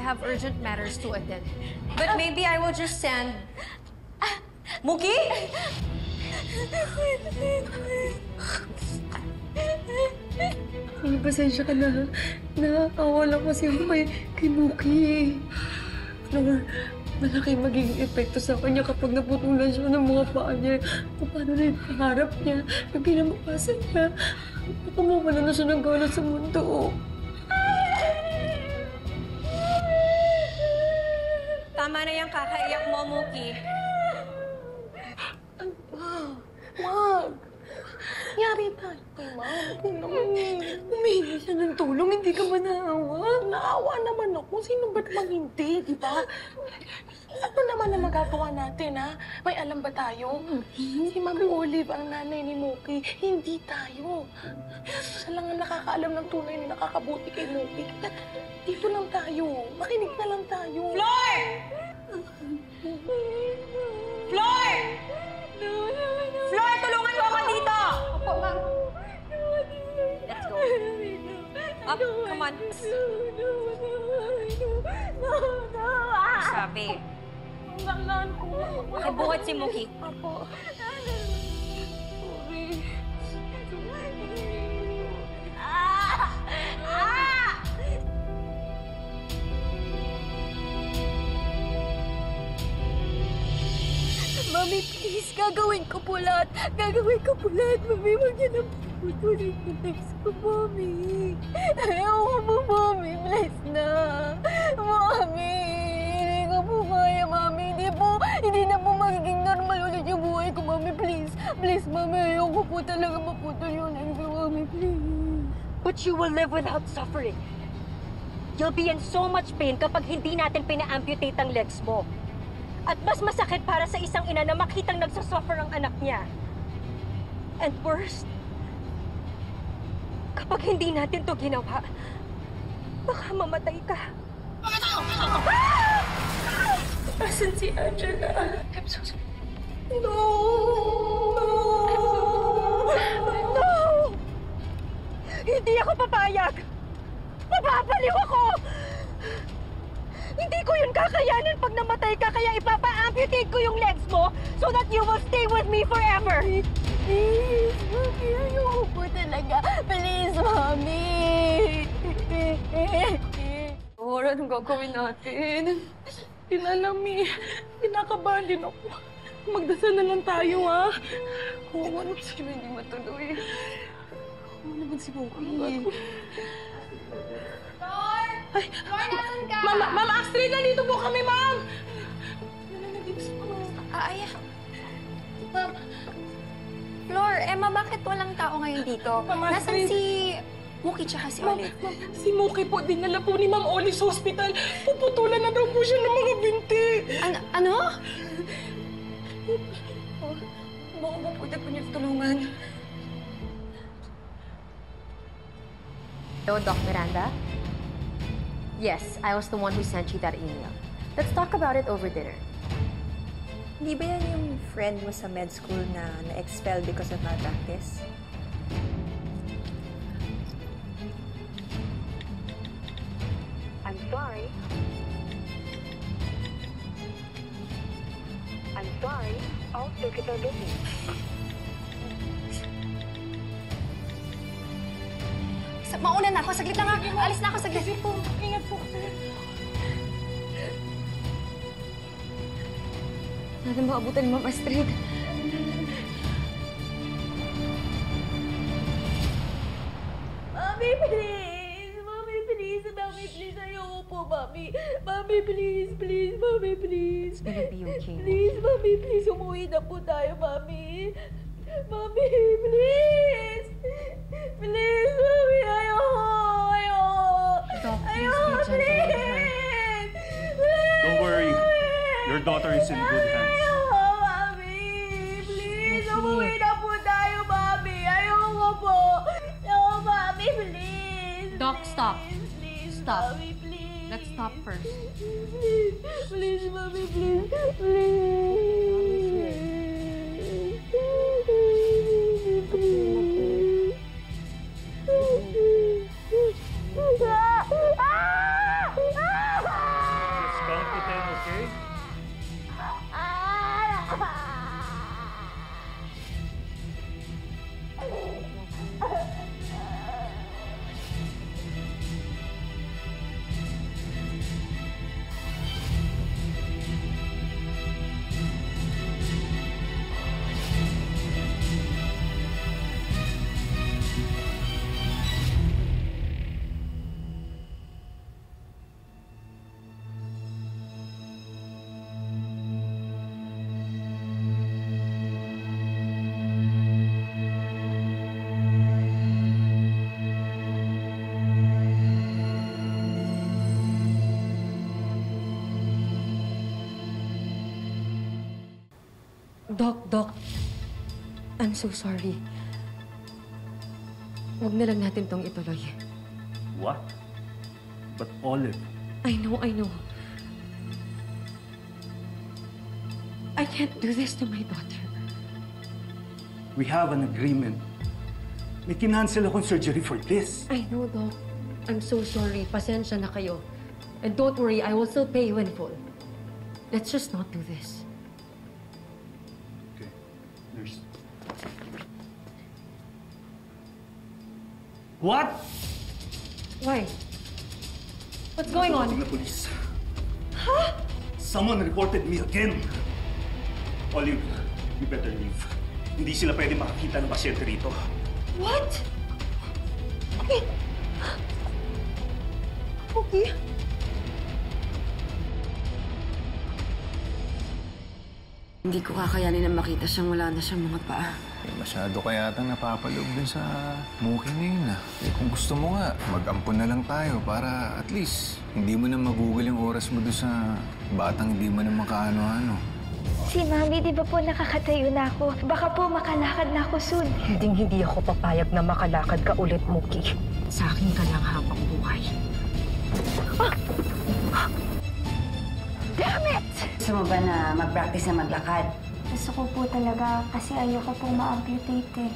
have urgent matters to attend. But maybe I will just send... Muki? Pasensya ka na. Nakakawa lang kasi ako kay Muki. Flor, malaki magiging epekto sa kanya kapag naputulan siya ng mga paa niya. Paano na yung pangarap niya, yung kinabukasan niya. Baka mawala na siya ng gana sa mundo. Tama na yung kakaiyak mo, Muki. Wag! Yari tayo kay Ma'am. Humingi siya ng tulong, hindi ka ba naawa? Naawa naman ako. Sino ba't mang hindi, di ba? Ano naman ang magagawa natin, ha? May alam ba tayo? Si Ma'am Olive ang nanay ni Muki. Hindi tayo. Siya lang ang nakakaalam ng tunay na nakakabuti kay Muki. Dito lang tayo. Makinig na lang tayo. Floy! Floy! Floy, tulungan mo ako dito! Opo, ma'am. Let's go. Up, come on. Sabi. Nakibuhat si Muki. Apo. Mami, please, gagawin ko po lahat. Gagawin ko po lahat, Mami. Huwag niyo na putulin ko next ko, Mami. Ayoko po, Mami. Please na. Mami, hindi ko po kaya, Mami. Hindi na po magiging normal ulit yung buhay ko, Mami. Please. Please, Mami. Ayoko po talaga maputol yung next ko, Mami. Please. But you will live without suffering. You'll be in so much pain kapag hindi natin pina-amputate ang legs mo. At mas masakit para sa isang ina na makitang nagsasuffer ang anak niya. And worst, kapag hindi natin to ginawa, baka mamatay ka. Asan si Angela? I'm so sorry. No! No! Hindi ako papayag! Mapapaliw ako! Hindi ko yun kakayanin pag namatay ka, kaya ipapa-amputate ko yung legs mo so that you will stay with me forever! Please, Mami, ayoko po talaga. Please, Mami! Ora, anong gagawin natin? Pinalami. Kinakabahan din ako. Magdasal na lang tayo, ha? Oo, ano sila hindi matuloy? Oo naman si Muki. Ay, Ma'am Astrid, nandito po kami, Ma'am! Ay, Ma'am. Flor, Emma, bakit walang tao ngayon dito? Ma'am Nasaan Astrid? si Muki tsaka si Olive? Si Muki po, dinala po ni Ma'am Olive sa hospital. Puputulan na daw po siya ng mga binti. Ano? Baka ba pwede po niyo tulungan? Hello, Doc Miranda? Yes, I was the one who sent you that email. Let's talk about it over dinner. Di ba yan yung friend mo sa med school na na-expel because of malpractice? I'm sorry. I'm sorry. All circuits are busy. Mauna na ako. Saglit lang ha. Alis na ako. Saglit. Sige po, ingat po. Sana maabutan ni Ma'am Astrid. Mami, please! Mami, please! Mami, please! Ayoko po, Mami! Mami, please! Please! Mami, please! It's gonna be okay. Please, Mami, please! Umuwi na po tayo, Mami! Mami, please! Please, Mami! Ayoko! Doc, please Ayoko! be gentle with her. Please! Don't worry. Your daughter is in good hands. Ayoko, Mami! Please! Okay. Umuwi na po tayo, Mami! Ayoko po! Ayoko, Mami! Please! Doc, stop. Please, Stop. Mami, please! Let's stop first. Please! Please, Mami! Please! Please! Please! Doc. I'm so sorry. Huwag na lang natin tong ituloy. What? But Olive, I know. I can't do this to my daughter. we have an agreement. May kinansel akong surgery for this. I know, Doc. I'm so sorry. Pasensya na kayo. And don't worry, I will still pay you in full. Let's just not do this. Okay, nurse. What? Why? What's going on? The police. Huh? Someone reported me again. Olive, you better leave. Hindi sila pwede makakita ng pasyente rito. What? Okay. Hindi ko kakayanin na makita siyang wala na siyang mga paa. Masyado ka yatang napapaloob din sa Mookie na yun kung gusto mo nga, mag-ampon na lang tayo para at least hindi mo na magugol yung oras mo doon sa batang hindi mo na makaano-ano. Si Mami, di ba po nakakatayo na ako? Baka po makalakad na ako soon. Hindi ako papayag na makalakad ka ulit, Mookie. Sa akin ka lang habang buhay. Damn it! Gusto mo ba na mag-practice na maglakad? Gusto ko po talaga kasi ayoko pong ma-amputate eh.